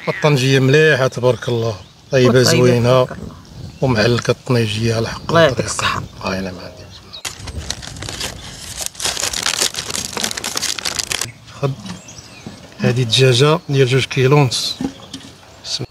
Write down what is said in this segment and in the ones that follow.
الطنجيه مليحه تبارك الله، طيبه زوينه ومعلكه الطنيجيه على حق الله يعطيك الصحه. انا ما عندي. خد هذه الدجاجه ديال 2 كيلو ونص. بسم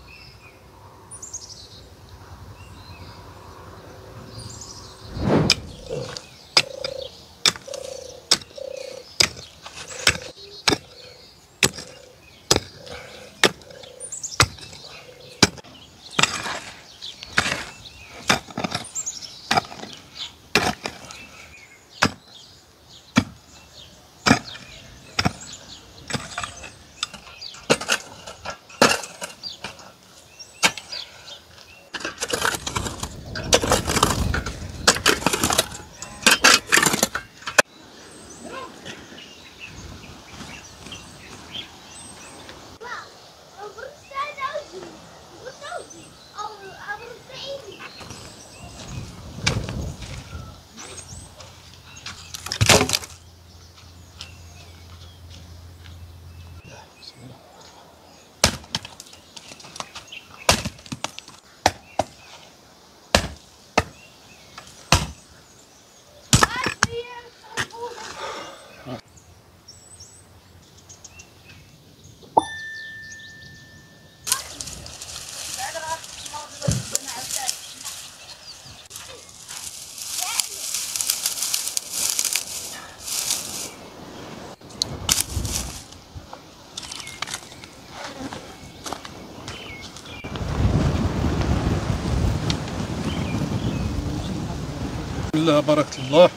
الله بارك الله.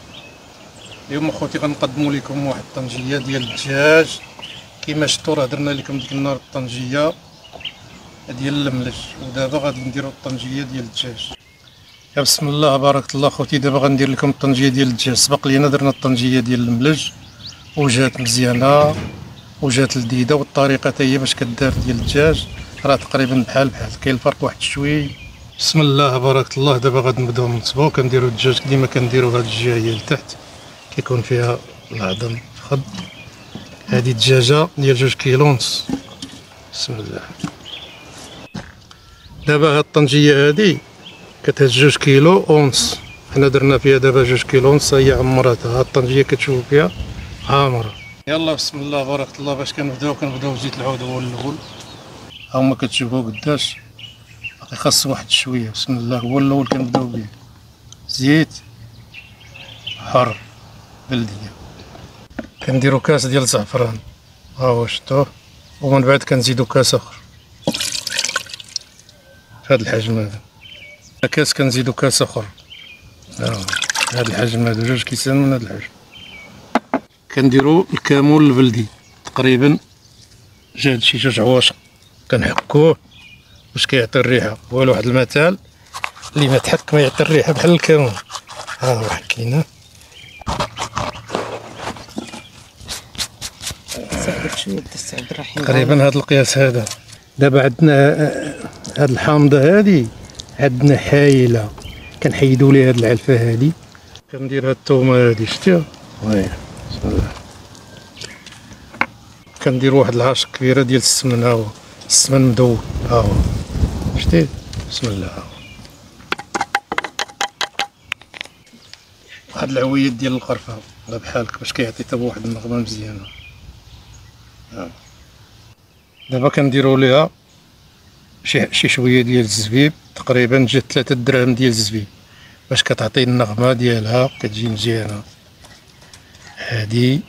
اليوم اخوتي غنقدموا لكم واحد الطنجيه ديال الدجاج كما شفتوا. راه درنا لكم ديك النهار الطنجيه ديال الملج، ودابا غادي نديروا الطنجيه ديال الدجاج. يا بسم الله بارك الله اخوتي. دابا غندير لكم الطنجيه ديال الدجاج. سبق لينا درنا الطنجيه ديال الملج وجات مزيانه وجات لذيذه، والطريقه حتى هي باش كدار ديال الدجاج راه تقريبا بحال كاين الفرق واحد شوي. بسم الله بارك الله. دابا غادي نبداو نصبو. كنديروا الدجاج ديما كنديروا هاد الجهه هي لتحت كيكون فيها العظم فخد. هذه الدجاجه ديال 2 كيلو ونص. بسم الله. دابا هاد الطنجيه هادي كتهز 2 كيلو ونص. حنا درنا فيها دابا 2 كيلو ونص، هي عمرتها. هاد الطنجيه كتشوفوا فيها عامره. يلا بسم الله بارك الله. باش كنبداو بزيت العود هو الاول. ها هما كتشوفوا قداش باقي خاص واحد شويه. بسم الله هو الاول كنبداو به. زيت حر بلديه. كنديروا كاس ديال الزعفران، ها هو شفتوه، ومن بعد كنزيدوا كاس اخر في هذا الحجم هذا. كاس كنزيدوا كاس اخر، ها هذا الحجم هذا، 2 كيسان من هذا الحجم. كنديروا الكمون البلدي تقريبا جاد شي 2 عواشق. كنحكوه باش كيعطي الريحه. هو واحد المثال اللي ما تحك ما يعطي الريحه بحال الكمون. ها هو حكيناه. تقريبا هذا القياس هذا. دابا عندنا هاد الحامضه هادي عندنا حايله، كنحيدوا ليها هاد العلفه هادي. كندير هاد الثومه هادي شتيها، وهي بسم الله. كندير واحد العاشق كبيره ديال السمن، ها هو السمن مدور، ها هو شتي. بسم الله. واحد العويد ديال القرفه على بحالك باش كيعطي حتى واحد النغمه مزيانه. دابا كنديروا ليها شي شويه ديال الزبيب، تقريبا جات 3 دراهم ديال الزبيب باش كتعطي النغمه ديالها كتجي مزيانه. هادي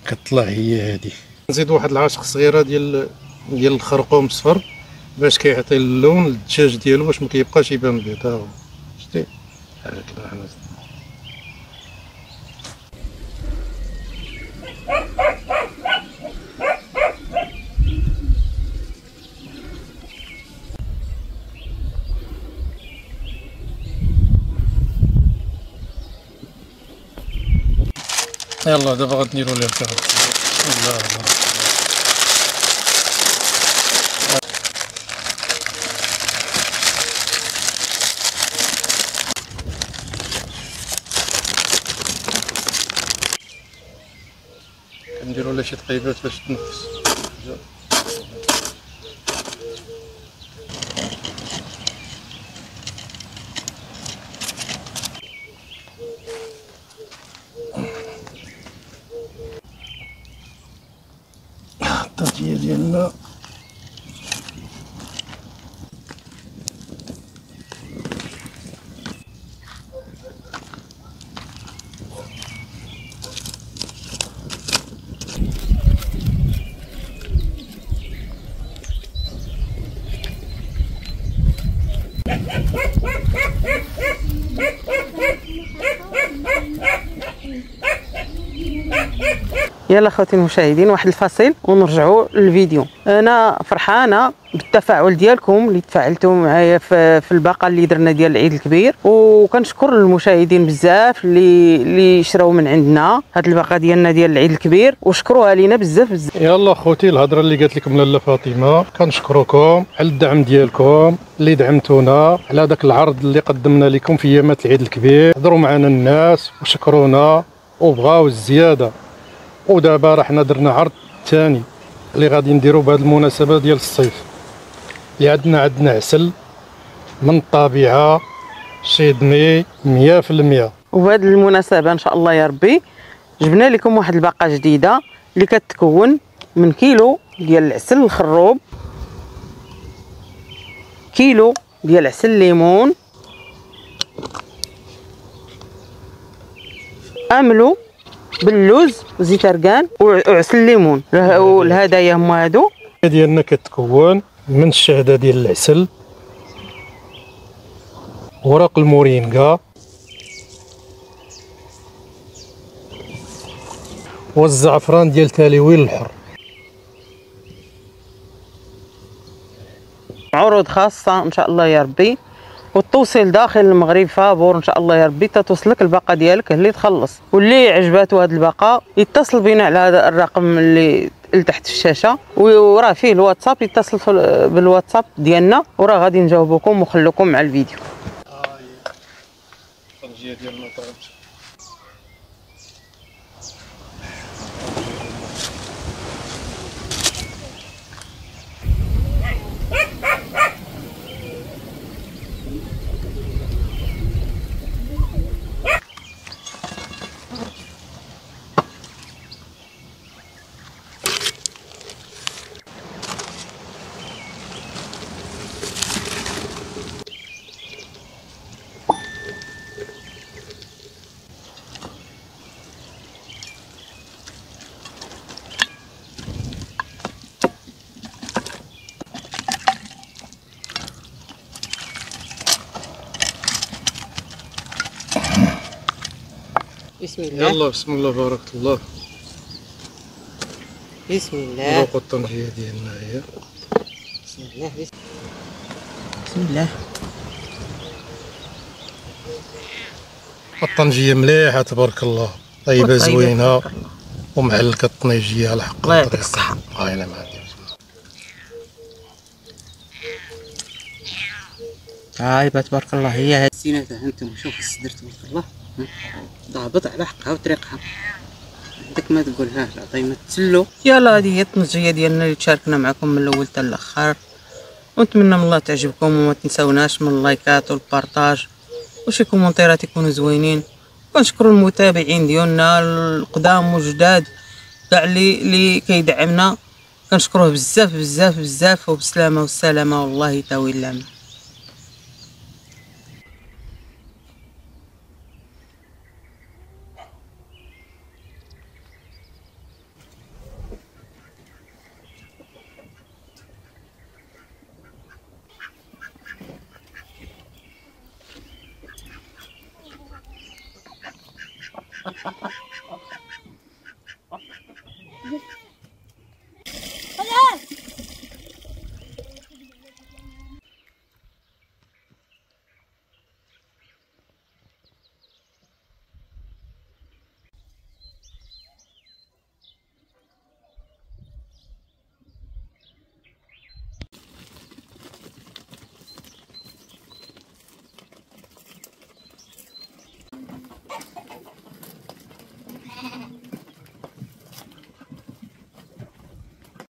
كطلع هي هادي. نزيد واحد العاشق صغيره ديال الخرقوم الصفر باش كيعطي اللون للدجاج ديالو باش ما كيبقاش يبان بيض. ها هو شتي هذاك الحمص. يلا دابا غنديرو ليه الكرة. بسم الله الرحمن الرحيم. كنديرو ليه شي طقيبات باش تنفس. الطنجية ديالنا. يلا خوتي المشاهدين، واحد الفاصل ونرجعوا للفيديو. انا فرحانه بالتفاعل ديالكم اللي تفاعلتوا معايا في الباقه اللي درنا ديال العيد الكبير، وكنشكر المشاهدين بزاف اللي شراو من عندنا هاد الباقه ديالنا ديال العيد الكبير وشكروها لينا بزاف بزاف. يلا خوتي، الهضره اللي قالت لكم لاله فاطمه، كنشكركم على الدعم ديالكم اللي دعمتونا على داك العرض اللي قدمنا لكم في ايامات العيد الكبير. هضروا معنا الناس وشكرونا وبغاو الزياده، ودابا راه حنا درنا عرض ثاني اللي غادي نديرو بهذه المناسبه ديال الصيف، اللي عندنا عسل من الطبيعه شيدني 100%. وبهذه المناسبه ان شاء الله يا ربي جبنا لكم واحد الباقه جديده اللي كتكون من كيلو ديال العسل الخروب، كيلو ديال عسل الليمون، املو باللوز وزيت اركان وعسل الليمون. والهدايا هما هادو ديالنا كتكون من الشهده ديال العسل، ورق المورينغا، والزعفران ديال تاليويل الحر. عروض خاصه ان شاء الله يا ربي، والتوصيل داخل المغرب فابور ان شاء الله يا ربي، تتوصلك الباقه ديالك اللي تخلص. واللي عجباتو هاد الباقه يتصل بينا على هذا الرقم اللي تحت في الشاشه، وراه فيه الواتساب، يتصل بالواتساب ديالنا وراه غادي نجاوبكم ونخليكم مع الفيديو. الطنجيه ديالنا طابت. بسم الله. يلا بسم الله بارك الله. بسم الله. نذوقوا الطنجيه ديالنا هي. بسم الله. بسم الله. الطنجيه مليحه تبارك الله، طيبه زوينه ومعلكه الطنيجيه على حق الله يعطيك الصحه. هاي انا معاك. هاي تبارك الله هي هاد سيناتها انتم. شوف الصدر تبارك الله ضابط على حقها وطريقها، عندك ما تقولهاش عطي ما تسلو. يلا هذه هي الطنجيه ديالنا اللي تشاركنا معكم من الاول حتى الاخر، ونتمنى من الله تعجبكم، وما تنساوناش من اللايكات والبارطاج وشي كومونتيرات يكونوا زوينين. كنشكروا المتابعين ديالنا القدام وجداد كاع اللي كيدعمنا، كنشكروه بزاف بزاف بزاف، وبسلامه والسلامه والله يطول العمر. Ha ha ha.